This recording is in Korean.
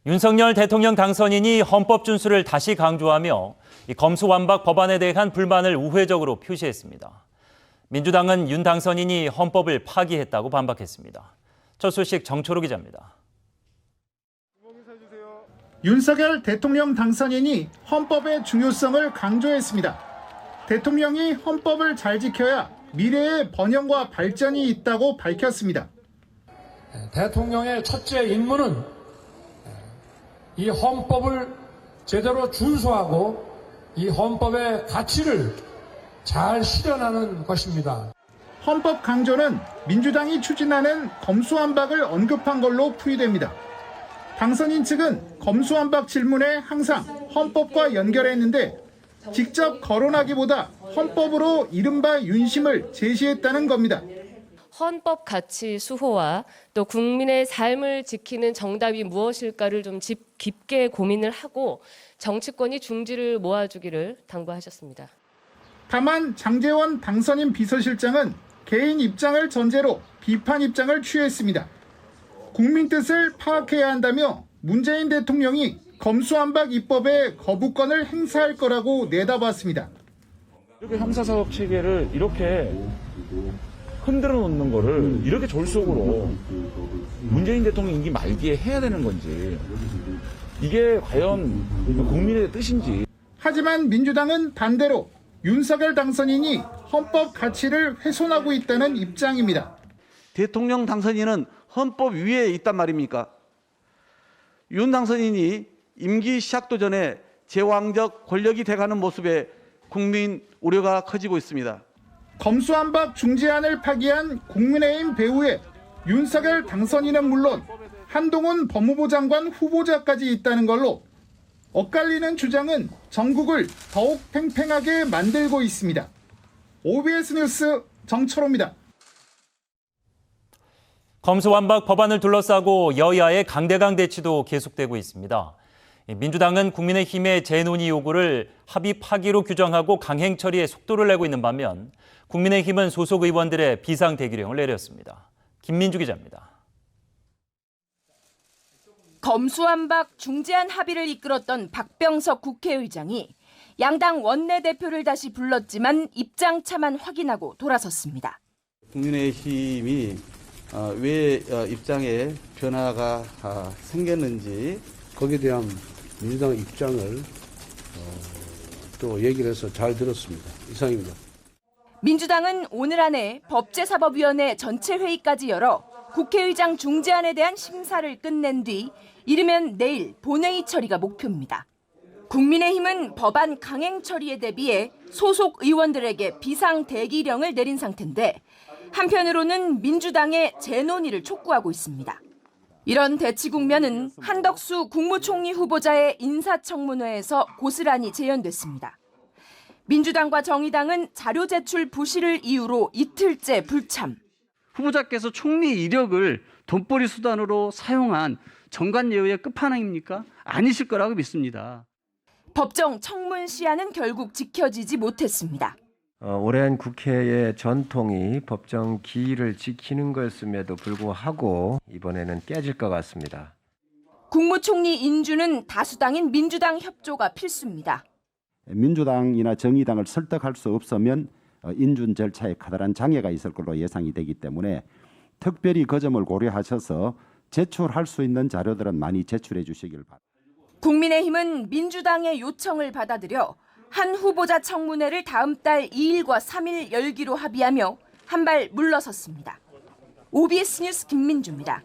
윤석열 대통령 당선인이 헌법 준수를 다시 강조하며 검수완박 법안에 대한 불만을 우회적으로 표시했습니다. 민주당은 윤 당선인이 헌법을 파기했다고 반박했습니다. 첫 소식 정초로 기자입니다. 윤석열 대통령 당선인이 헌법의 중요성을 강조했습니다. 대통령이 헌법을 잘 지켜야 미래의 번영과 발전이 있다고 밝혔습니다. 대통령의 첫째 임무는 이 헌법을 제대로 준수하고 이 헌법의 가치를 잘 실현하는 것입니다. 헌법 강조는 민주당이 추진하는 검수완박을 언급한 걸로 풀이됩니다. 당선인 측은 검수완박 질문에 항상 헌법과 연결했는데 직접 거론하기보다 헌법으로 이른바 윤심을 제시했다는 겁니다. 헌법 가치 수호와 또 국민의 삶을 지키는 정답이 무엇일까를 좀 깊게 고민을 하고 정치권이 중지를 모아주기를 당부하셨습니다. 다만 장제원 당선인 비서실장은 개인 입장을 전제로 비판 입장을 취했습니다. 국민 뜻을 파악해야 한다며 문재인 대통령이 검수완박 입법에 거부권을 행사할 거라고 내다봤습니다. 이렇게 형사사법 체계를 이렇게 흔들어 놓는 거를 이렇게 졸속으로 문재인 대통령 임기 말기에 해야 되는 건지, 이게 과연 국민의 뜻인지. 하지만 민주당은 반대로 윤석열 당선인이 헌법 가치를 훼손하고 있다는 입장입니다. 대통령 당선인은 헌법 위에 있단 말입니까? 윤 당선인이 임기 시작도 전에 제왕적 권력이 돼가는 모습에 국민 우려가 커지고 있습니다. 검수완박 중재안을 파기한 국민의힘 배후에 윤석열 당선인은 물론 한동훈 법무부 장관 후보자까지 있다는 걸로 엇갈리는 주장은 전국을 더욱 팽팽하게 만들고 있습니다. OBS 뉴스 정철호입니다. 검수완박 법안을 둘러싸고 여야의 강대강 대치도 계속되고 있습니다. 민주당은 국민의힘의 재논의 요구를 합의 파기로 규정하고 강행 처리에 속도를 내고 있는 반면 국민의힘은 소속 의원들의 비상대기령을 내렸습니다. 김민주 기자입니다. 검수완박 중재안 합의를 이끌었던 박병석 국회의장이 양당 원내대표를 다시 불렀지만 입장차만 확인하고 돌아섰습니다. 국민의힘이 왜 입장에 변화가 생겼는지 거기에 대한 민주당 입장을 또 얘기를 해서 잘 들었습니다. 이상입니다. 민주당은 오늘 안에 법제사법위원회 전체 회의까지 열어 국회의장 중재안에 대한 심사를 끝낸 뒤 이르면 내일 본회의 처리가 목표입니다. 국민의힘은 법안 강행 처리에 대비해 소속 의원들에게 비상대기령을 내린 상태인데 한편으로는 민주당의 재논의를 촉구하고 있습니다. 이런 대치 국면은 한덕수 국무총리 후보자의 인사청문회에서 고스란히 재현됐습니다. 민주당과 정의당은 자료 제출 부실을 이유로 이틀째 불참. 후보자께서 총리 이력을 돈벌이 수단으로 사용한 정관예우의 끝판왕입니까? 아니실 거라고 믿습니다. 법정 청문 시한은 결국 지켜지지 못했습니다. 오랜 국회의 전통이 법정 기일을 지키는 것임에도 불구하고 이번에는 깨질 것 같습니다. 국무총리 인준은 다수당인 민주당 협조가 필수입니다. 민주당이나 정의당을 설득할 수 없으면 인준 절차에 커다란 장애가 있을 걸로 예상이 되기 때문에 특별히 그 점을 고려하셔서 제출할 수 있는 자료들은 많이 제출해 주시길 바랍니다. 국민의힘은 민주당의 요청을 받아들여 한 후보자 청문회를 다음 달 2일과 3일 열기로 합의하며 한 발 물러섰습니다. OBS 뉴스 김민주입니다.